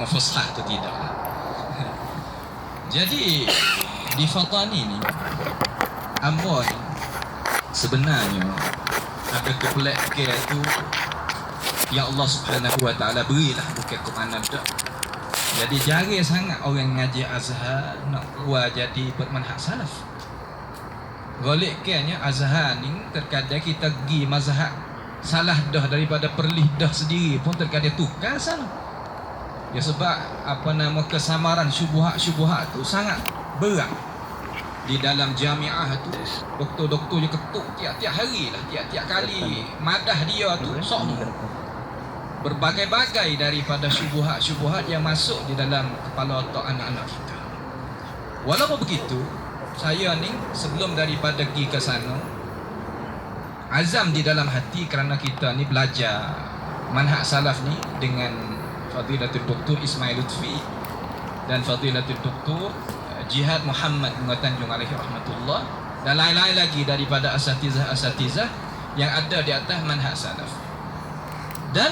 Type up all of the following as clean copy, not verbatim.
fusah tu tidak. Jadi di Fatani ni Ambon sebenarnya ada kepelak ke tu yang Allah Subhanahu Wa Taala berilah, bukan ke mana dak. Jadi jarang sangat orang ngaji Azhar nak keluar jadi bermanhaj salaf. Golek kenya Azhar ni terkadang kita pergi mazhab salah dah daripada perlih dah sendiri pun terkadang tukar sana. Ya sebab kesamaran syubhat-syubhat tu sangat berat. Di dalam jamiah tu doktor-doktor je ketuk tiap-tiap hari lah, tiap-tiap kali madah dia tu sok berbagai-bagai daripada syubhat-syubhat yang masuk di dalam kepala otak anak-anak kita. Walaupun begitu, saya ni sebelum daripada pergi ke sana azam di dalam hati kerana kita ni belajar manhaj salaf ni dengan Fadilatul Doktor Ismail Lutfi dan Fadilatul Doktor Jihad Muhammad Tanjung alaihi rahmatullah dan lain-lain lagi daripada asatizah-asatizah yang ada di atas manhaj salaf. Dan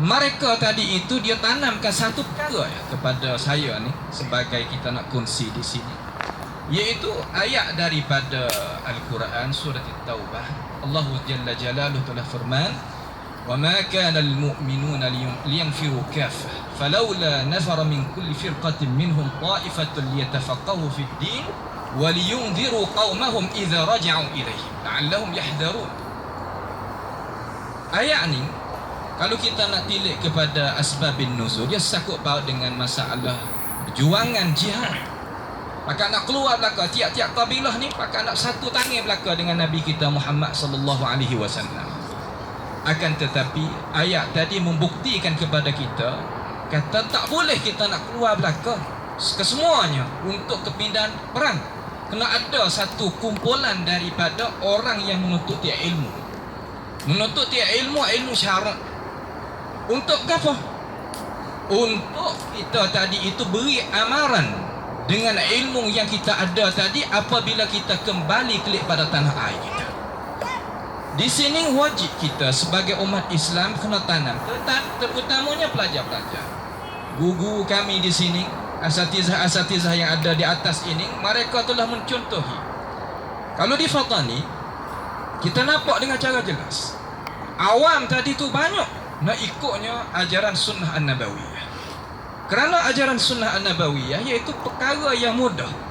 mereka tadi itu dia tanamkan satu perkara ya kepada saya ni sebagai kita nak kongsi di sini, iaitu ayat daripada Al-Quran surah At-Taubah. Allah Jalla Jalaluhu telah firman, وَمَا كَانَ الْمُؤْمِنُونَ لِيَنْفِرُوا كَافَّةً فَلَوْلَا نَفَرَ مِنْ كُلِّ فِرْقَةٍ مِنْهُمْ طَائِفَةٌ لِيَتَفَقَّهُوا فِي الدِّينِ وَلِيُنْذِرُوا قَوْمَهُمْ إِذَا رَجَعُوا إِلَيْهِمْ لَعَلَّهُمْ يَحْذَرُونَ. Ayat ni kalau kita nak tilik kepada asbabin nuzul, dia sakut paut dengan masalah perjuangan jihad. Maka nak keluar belaka tiap-tiap kabilah ni, maka nak satu tangan belaka dengan Nabi kita Muhammad sallallahu alaihi wasallam. Akan tetapi ayat tadi membuktikan kepada kita kata tak boleh kita nak keluar belaka kesemuanya untuk kepindahan perang. Kena ada satu kumpulan daripada orang yang menuntut ilmu. Menuntut ilmu syarak. Untuk apa? Untuk kita tadi itu beri amaran dengan ilmu yang kita ada tadi apabila kita kembali kelik pada tanah air kita. Di sini wajib kita sebagai umat Islam kena tanam, terutamanya pelajar-pelajar. Guru kami di sini, asatizah-asatizah yang ada di atas ini, mereka telah mencontohi. Kalau di Fatani, kita nampak dengan cara jelas. Awam tadi tu banyak nak ikutnya ajaran sunnah an-nabawiyah. Kerana ajaran sunnah an-nabawiyah iaitu perkara yang mudah.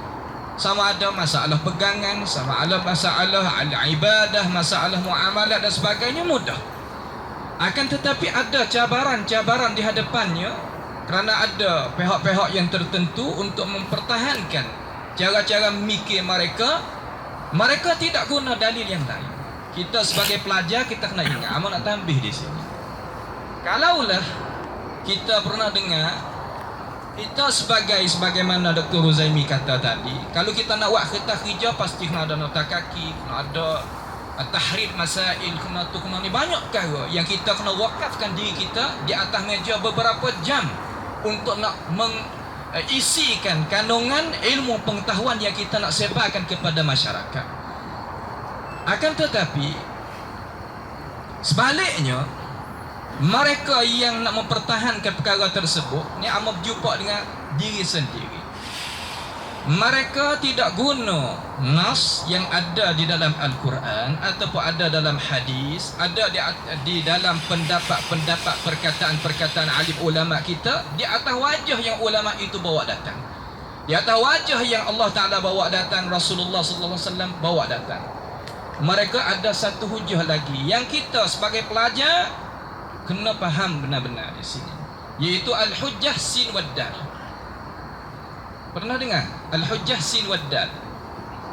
Sama ada masalah pegangan, sama ada masalah al-ibadah, masalah muamalat dan sebagainya mudah. Akan tetapi ada cabaran-cabaran di hadapannya kerana ada pihak-pihak yang tertentu untuk mempertahankan cara-cara mikir mereka. Mereka tidak guna dalil yang lain. Kita sebagai pelajar kita kena ingat, amat nak tambah di sini. Kalaulah kita pernah dengar, kita sebagaimana Dr. Ruzaimi kata tadi, kalau kita nak buat kertas hijau pasti kena ada nota kaki, kena ada tahrir masail, kena ni banyak perkara yang kita kena wakafkan diri kita di atas meja beberapa jam untuk nak mengisikan kandungan ilmu pengetahuan yang kita nak sebarkan kepada masyarakat. Akan tetapi sebaliknya, mereka yang nak mempertahankan perkara tersebut ni amat berjumpa dengan diri sendiri. Mereka tidak guna nas yang ada di dalam Al-Quran ataupun ada dalam hadis, ada di dalam pendapat-pendapat perkataan-perkataan alim ulama kita di atas wajah yang ulama itu bawa datang, di atas wajah yang Allah Ta'ala bawa datang, Rasulullah SAW bawa datang. Mereka ada satu hujah lagi yang kita sebagai pelajar kena faham benar-benar di sini, iaitu al-hujjah sin wad dal. Pernah dengar al-hujjah sin wad dal?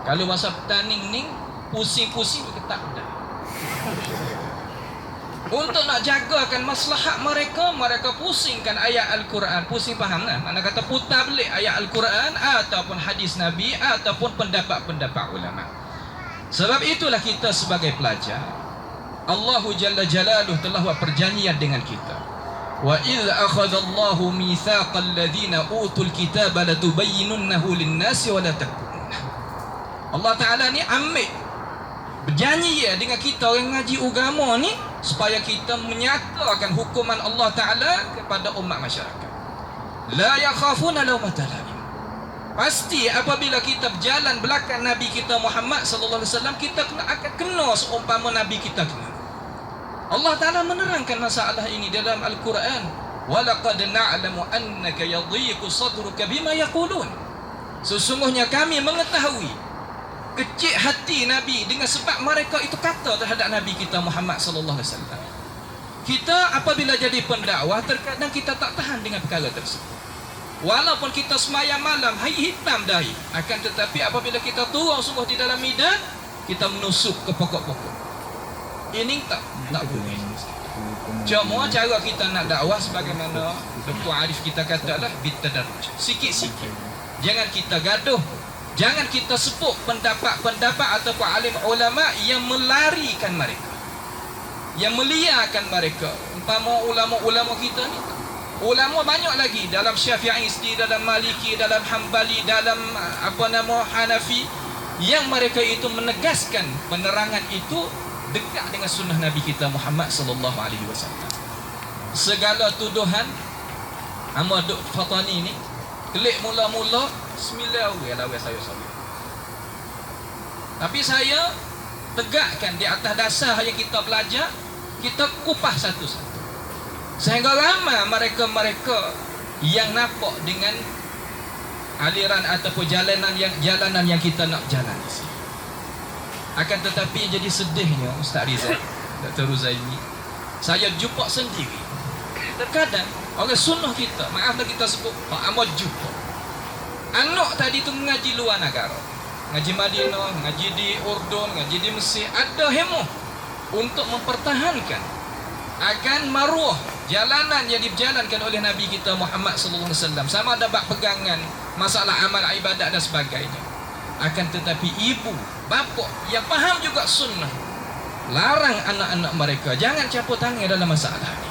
Kalau masa pertanding ni pusing-pusing ketak dah. Untuk nak jagakan maslahat mereka pusingkan ayat Al-Quran, pusing faham kan? Mana kata putar balik ayat Al-Quran ataupun hadis Nabi ataupun pendapat-pendapat ulama. Sebab itulah kita sebagai pelajar, Allah Jalla Jalaluhu telah buat perjanjian dengan kita. Wa idh akhadallahu mitsaqal ladzina utul kitaba latubayyinunnahu lin-nasi wa la taktumunah. Allah Taala ni ambil berjanji dengan kita orang ngaji agama ni supaya kita menyatakan hukuman Allah Taala kepada umat masyarakat. La yakhafuna lawmata laim. Pasti apabila kita berjalan belakang Nabi kita Muhammad sallallahu alaihi wasallam, kita akan kena seumpama Nabi kita kena. Allah Ta'ala menerangkan masalah ini dalam Al-Quran. Walaqad na'lamu annaka yadhiqu sadruka bima yaqulun. Sesungguhnya kami mengetahui kecil hati Nabi dengan sebab mereka itu kata terhadap Nabi kita Muhammad sallallahu alaihi wasallam. Kita apabila jadi pendakwah, terkadang kita tak tahan dengan perkara tersebut. Walaupun kita semayang malam, hari hitam dahi, akan tetapi apabila kita turun sungguh di dalam medan, kita menusuk ke pokok-pokok. Ini tak boleh. Cuma cara kita nak dakwah sebagaimana Dr. Arif kita katalah, bitadarruj, sikit-sikit. Jangan kita gaduh, jangan kita sepuk pendapat-pendapat ataupun alim ulama yang melarikan mereka, yang meliarkan mereka. Umpama ulama-ulama kita ni, ulama banyak lagi dalam Syafi'i, dalam Maliki, dalam Hambali, dalam Hanafi, yang mereka itu menegaskan penerangan itu dekat dengan sunnah Nabi kita Muhammad sallallahu alaihi wasallam. Segala tuduhan Ahmad Fatani ni kelik mula-mula bismillah saya. Tapi saya tegakkan di atas dasar yang kita belajar, kita kupas satu-satu. Sehingga ramai mereka-mereka yang nampak dengan aliran ataupun jalanan yang kita nak jalan di sini. Akan tetapi jadi sedihnya Ustaz Rizal, Dr. Ruzaimi, saya jumpa sendiri terkadang orang sunnah kita, maaflah kita sebut Pak Ahmad jumpa anak tadi tu mengaji luar negara, ngaji Madinah, ngaji di Urdun, ngaji di Mesir, ada hemah untuk mempertahankan akan maruah jalanan yang dijalankan oleh Nabi kita Muhammad sallallahu alaihi wasallam, sama ada bab pegangan, masalah amal ibadat dan sebagainya. Akan tetapi ibu, bapa yang faham juga sunnah, larang anak-anak mereka jangan campur tangan dalam masalah ini.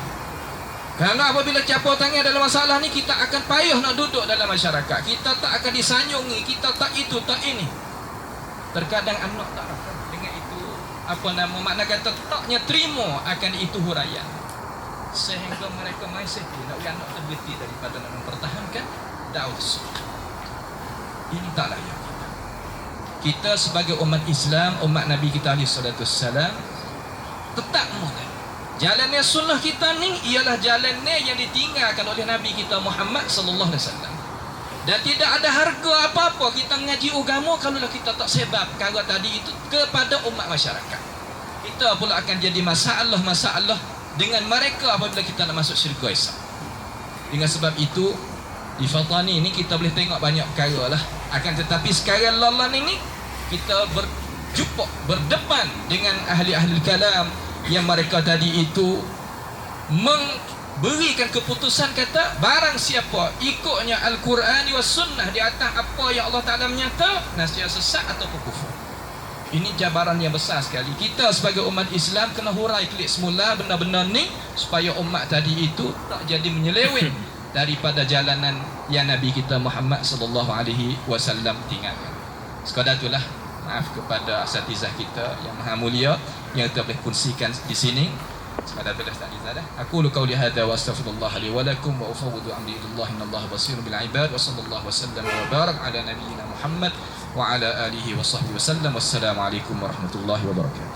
Kerana apabila campur tangan dalam masalah ini, kita akan payah nak duduk dalam masyarakat. Kita tak akan disanyungi, kita tak itu, tak ini. Terkadang anak tak akan dengan itu, makna kata taknya terima akan itu huraian. Sehingga mereka masih nak anak terbeti daripada nak mempertahankan dakwah sunnah. Ini tak layak. Kita sebagai umat Islam, umat Nabi kita alaihi salatu wassalam, tetap mulai jalannya sunnah kita ni ialah jalannya yang ditinggalkan oleh Nabi kita Muhammad sallallahu alaihi wasallam. Dan tidak ada harga apa-apa kita mengaji agama kalau kita tak sebab perkara tadi itu kepada umat masyarakat. Kita pula akan jadi masalah dengan mereka apabila kita nak masuk syurga Islam. Dengan sebab itu di Fatani ini kita boleh tengok banyak perkara lah. Akan tetapi sekarang lalan ini kita berdepan dengan ahli-ahli kalam yang mereka tadi itu memberikan keputusan kata barang siapa ikutnya Al-Quran wa Sunnah di atas apa yang Allah Ta'ala menyata, nasihat sesat ataupun kufur. Ini jabaran yang besar sekali. Kita sebagai umat Islam kena hurai klik semula benda-benda ni supaya umat tadi itu tak jadi menyeleweng daripada jalanan yang Nabi kita Muhammad sallallahu alaihi wasallam tinggalkan. Sekadar itulah, maaf kepada asatizah kita yang maha mulia yang kita boleh kongsikan di sini. Sekadar itulah Ustaz Rizal. Aku lu qauli hadza wa astaghfirullah li wa lakum wa ufawwidu amri illallah innallaha basirun bil ibad wa sallallahu wasallam wa barak ala nabiyyina Muhammad wa ala alihi wa sahbihi wasallam. Wassalamu alaikum warahmatullahi wabarakatuh.